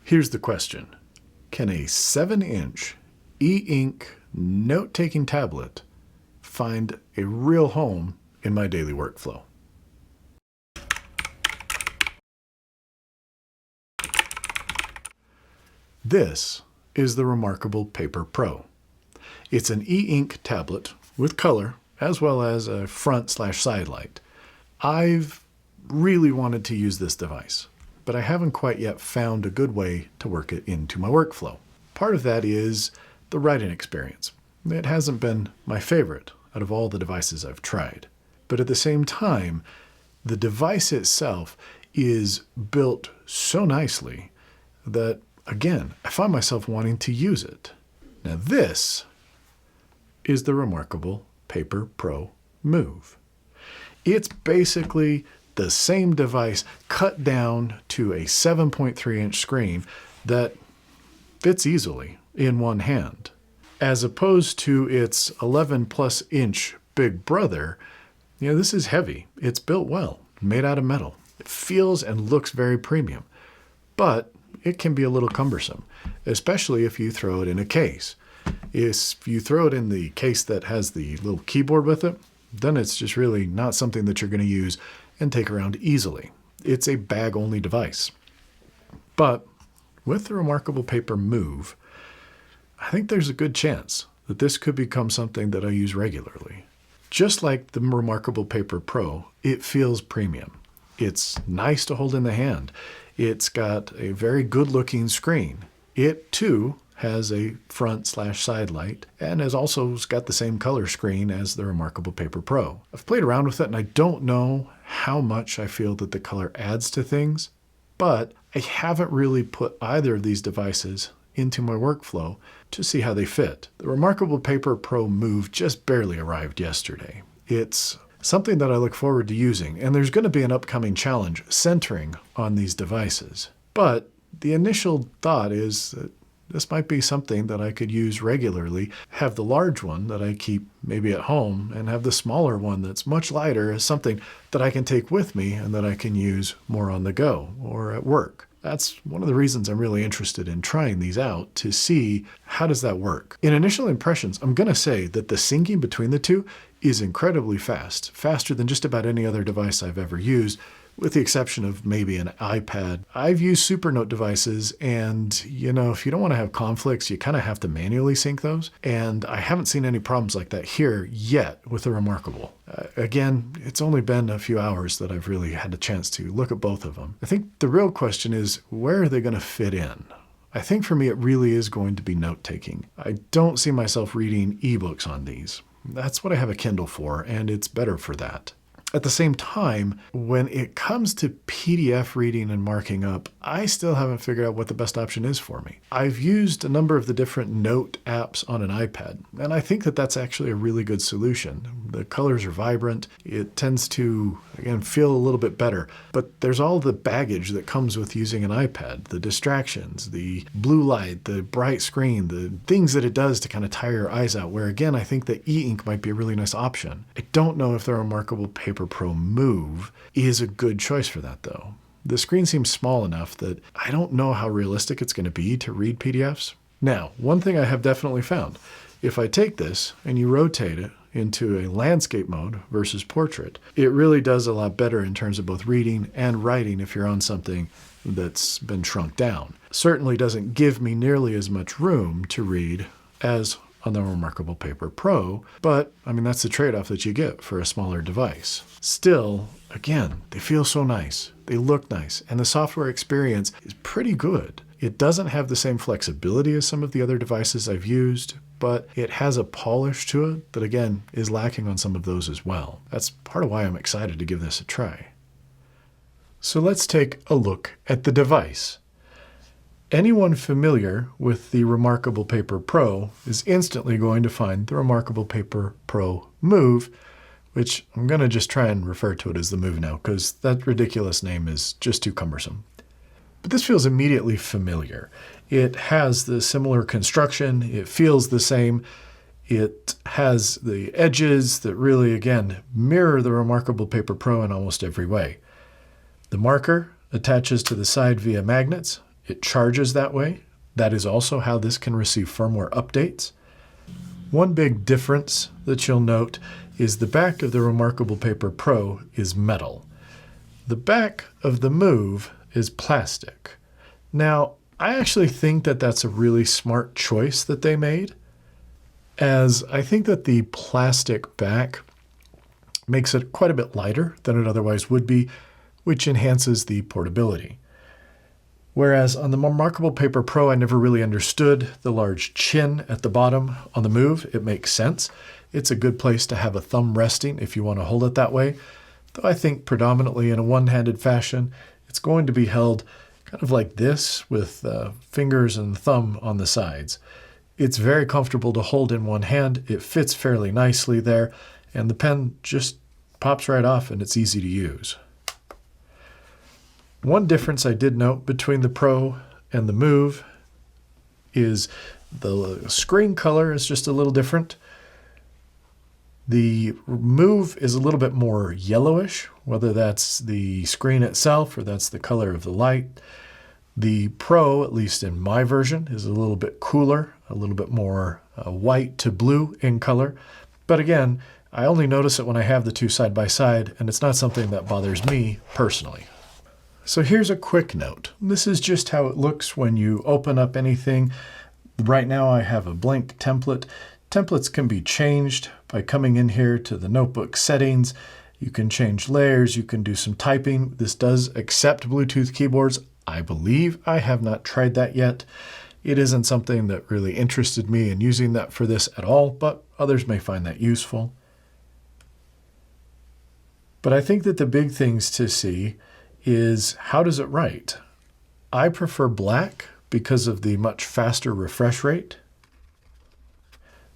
Here's the question. Can a 7-inch e-ink note-taking tablet find a real home in my daily workflow? This is the Remarkable Paper Pro. It's an e-ink tablet with color as well as a front/side light. I've really wanted to use this device, but I haven't quite yet found a good way to work it into my workflow. Part of that is the writing experience. It hasn't been my favorite out of all the devices I've tried. But at the same time, the device itself is built so nicely that, again, I find myself wanting to use it. Now this is the Remarkable Paper Pro Move. It's basically the same device cut down to a 7.3-inch screen that fits easily in one hand. As opposed to its 11-plus-inch big brother, this is heavy. It's built well, made out of metal. It feels and looks very premium, but it can be a little cumbersome, especially if you throw it in a case. If you throw it in the case that has the little keyboard with it, then it's just really not something that you're going to use and take around easily. It's a bag-only device. But with the Remarkable Paper Move, I think there's a good chance that this could become something that I use regularly. Just like the Remarkable Paper Pro, it feels premium. It's nice to hold in the hand. It's got a very good-looking screen. It, too, has a front/side light and has also got the same color screen as the Remarkable Paper Pro. I've played around with it and I don't know how much I feel that the color adds to things, but I haven't really put either of these devices into my workflow to see how they fit. The Remarkable Paper Pro Move just barely arrived yesterday. It's something that I look forward to using, and there's going to be an upcoming challenge centering on these devices. But the initial thought is that this might be something that I could use regularly, have the large one that I keep maybe at home, and have the smaller one that's much lighter as something that I can take with me and that I can use more on the go or at work. That's one of the reasons I'm really interested in trying these out, to see how does that work. In initial impressions, I'm going to say that the syncing between the two is incredibly fast, faster than just about any other device I've ever used, with the exception of maybe an iPad. I've used Supernote devices, and if you don't want to have conflicts, you kind of have to manually sync those. And I haven't seen any problems like that here yet with the Remarkable. Again, it's only been a few hours that I've really had a chance to look at both of them. I think the real question is, where are they going to fit in? I think for me, it really is going to be note-taking. I don't see myself reading ebooks on these. That's what I have a Kindle for, and it's better for that. At the same time, when it comes to PDF reading and marking up, I still haven't figured out what the best option is for me. I've used a number of the different note apps on an iPad, and I think that that's actually a really good solution. The colors are vibrant. It tends to, again, feel a little bit better. But there's all the baggage that comes with using an iPad, the distractions, the blue light, the bright screen, the things that it does to kind of tire your eyes out, where, again, I think that e-ink might be a really nice option. I don't know if the Remarkable Paper Pro Move is a good choice for that, though. The screen seems small enough that I don't know how realistic it's going to be to read PDFs. Now, one thing I have definitely found, if I take this and you rotate it into a landscape mode versus portrait, it really does a lot better in terms of both reading and writing if you're on something that's been shrunk down. Certainly doesn't give me nearly as much room to read as on the Remarkable Paper Pro, but that's the trade-off that you get for a smaller device. Still, again, they feel so nice, they look nice, and the software experience is pretty good. It doesn't have the same flexibility as some of the other devices I've used, but it has a polish to it that, again, is lacking on some of those as well. That's part of why I'm excited to give this a try. So let's take a look at the device. Anyone familiar with the Remarkable Paper Pro is instantly going to find the Remarkable Paper Pro Move, which I'm going to just try and refer to it as the Move now, because that ridiculous name is just too cumbersome. But this feels immediately familiar. It has the similar construction, it feels the same, it has the edges that really, again, mirror the Remarkable Paper Pro in almost every way. The marker attaches to the side via magnets, It charges that way. That is also how this can receive firmware updates. One big difference that you'll note is the back of the Remarkable Paper Pro is metal. The back of the Move is plastic. Now, I actually think that that's a really smart choice that they made, as I think that the plastic back makes it quite a bit lighter than it otherwise would be, which enhances the portability. Whereas on the Remarkable Paper Pro, I never really understood the large chin at the bottom on the Move. It makes sense. It's a good place to have a thumb resting if you want to hold it that way. Though I think predominantly in a one-handed fashion, it's going to be held kind of like this with fingers and thumb on the sides. It's very comfortable to hold in one hand. It fits fairly nicely there, and the pen just pops right off and it's easy to use. One difference I did note between the Pro and the Move is the screen color is just a little different. The Move is a little bit more yellowish, whether that's the screen itself or that's the color of the light. The Pro, at least in my version, is a little bit cooler, a little bit more white to blue in color. But again, I only notice it when I have the two side by side, and it's not something that bothers me personally. So here's a quick note. This is just how it looks when you open up anything. Right now I have a blank template. Templates can be changed by coming in here to the notebook settings. You can change layers, you can do some typing. This does accept Bluetooth keyboards. I believe. I have not tried that yet. It isn't something that really interested me in using that for this at all, but others may find that useful. But I think that the big things to see is how does it write? I prefer black because of the much faster refresh rate.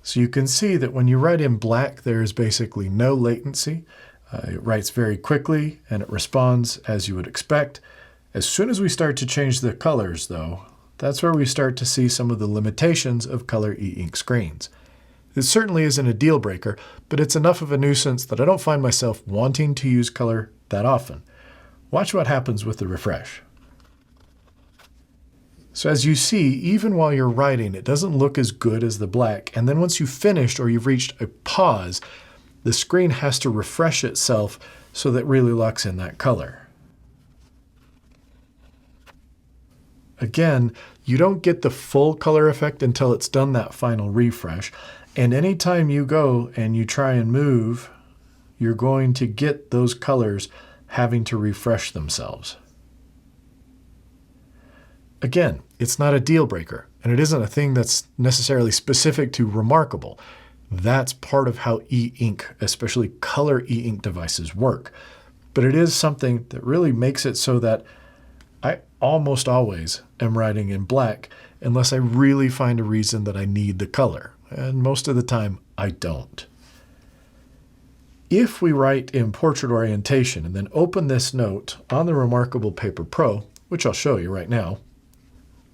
So you can see that when you write in black, there is basically no latency. It writes very quickly and it responds as you would expect. As soon as we start to change the colors, though, that's where we start to see some of the limitations of color e-ink screens. It certainly isn't a deal breaker, but it's enough of a nuisance that I don't find myself wanting to use color that often. Watch what happens with the refresh. So as you see, even while you're writing, it doesn't look as good as the black. And then once you've finished or you've reached a pause, the screen has to refresh itself so that it really locks in that color. Again, you don't get the full color effect until it's done that final refresh. And anytime you go and you try and move, you're going to get those colors having to refresh themselves. Again, it's not a deal breaker, and it isn't a thing that's necessarily specific to Remarkable. That's part of how e-ink, especially color e-ink devices, work. But it is something that really makes it so that I almost always am writing in black unless I really find a reason that I need the color. And most of the time, I don't. If we write in portrait orientation and then open this note on the Remarkable Paper Pro, which I'll show you right now,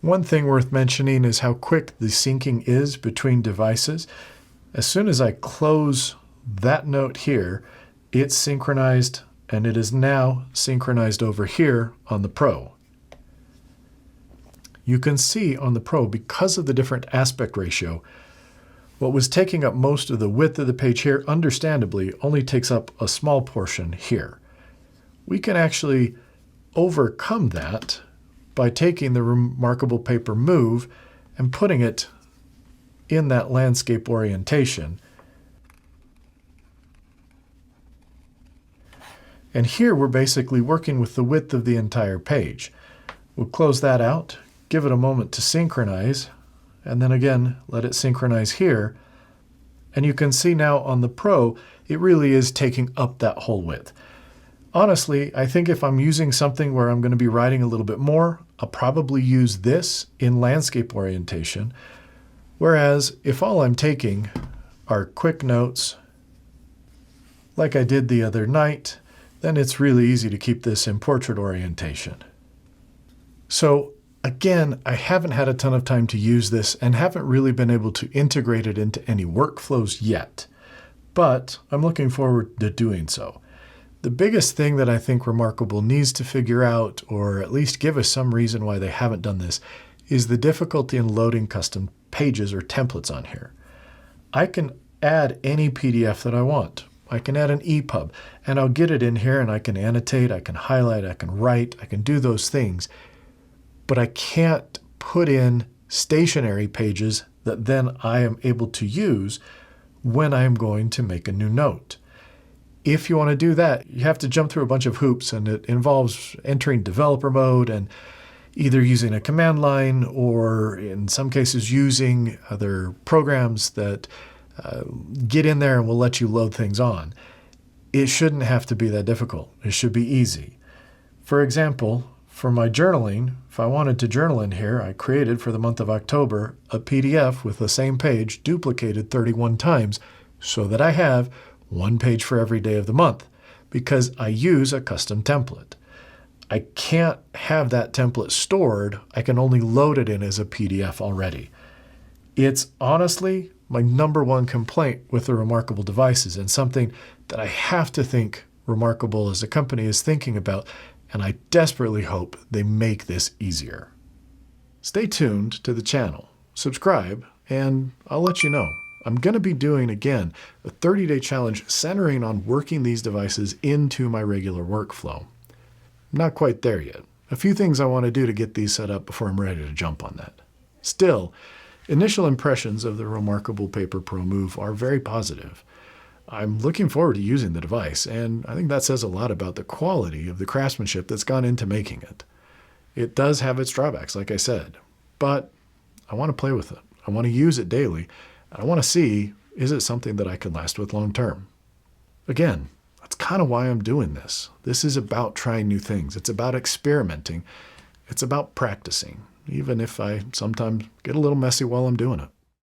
one thing worth mentioning is how quick the syncing is between devices. As soon as I close that note here, it's synchronized, and it is now synchronized over here on the Pro. You can see on the Pro, because of the different aspect ratio, what was taking up most of the width of the page here, understandably, only takes up a small portion here. We can actually overcome that by taking the Remarkable Paper Move and putting it in that landscape orientation. And here we're basically working with the width of the entire page. We'll close that out, give it a moment to synchronize, and then again, let it synchronize here. And you can see now on the Pro, it really is taking up that whole width. Honestly, I think if I'm using something where I'm going to be writing a little bit more, I'll probably use this in landscape orientation. Whereas if all I'm taking are quick notes, like I did the other night, then it's really easy to keep this in portrait orientation. So again, I haven't had a ton of time to use this and haven't really been able to integrate it into any workflows yet, but I'm looking forward to doing so. The biggest thing that I think Remarkable needs to figure out, or at least give us some reason why they haven't done this, is the difficulty in loading custom pages or templates on here. I can add any PDF that I want. I can add an EPUB, and I'll get it in here, and I can annotate, I can highlight, I can write, I can do those things. But I can't put in stationary pages that then I am able to use when I'm going to make a new note. If you want to do that, you have to jump through a bunch of hoops, and it involves entering developer mode and either using a command line or in some cases using other programs that get in there and will let you load things on. It shouldn't have to be that difficult. It should be easy. For example, for my journaling, if I wanted to journal in here, I created for the month of October a PDF with the same page duplicated 31 times so that I have one page for every day of the month because I use a custom template. I can't have that template stored. I can only load it in as a PDF already. It's honestly my number one complaint with the Remarkable devices, and something that I have to think Remarkable as a company is thinking about, and I desperately hope they make this easier. Stay tuned to the channel, subscribe, and I'll let you know. I'm going to be doing, again, a 30-day challenge centering on working these devices into my regular workflow. I'm not quite there yet. A few things I want to do to get these set up before I'm ready to jump on that. Still, initial impressions of the Remarkable Paper Pro Move are very positive. I'm looking forward to using the device, and I think that says a lot about the quality of the craftsmanship that's gone into making it. It does have its drawbacks, like I said, but I want to play with it. I want to use it daily, and I want to see, is it something that I can last with long term? Again, that's kind of why I'm doing this. This is about trying new things. It's about experimenting. It's about practicing, even if I sometimes get a little messy while I'm doing it.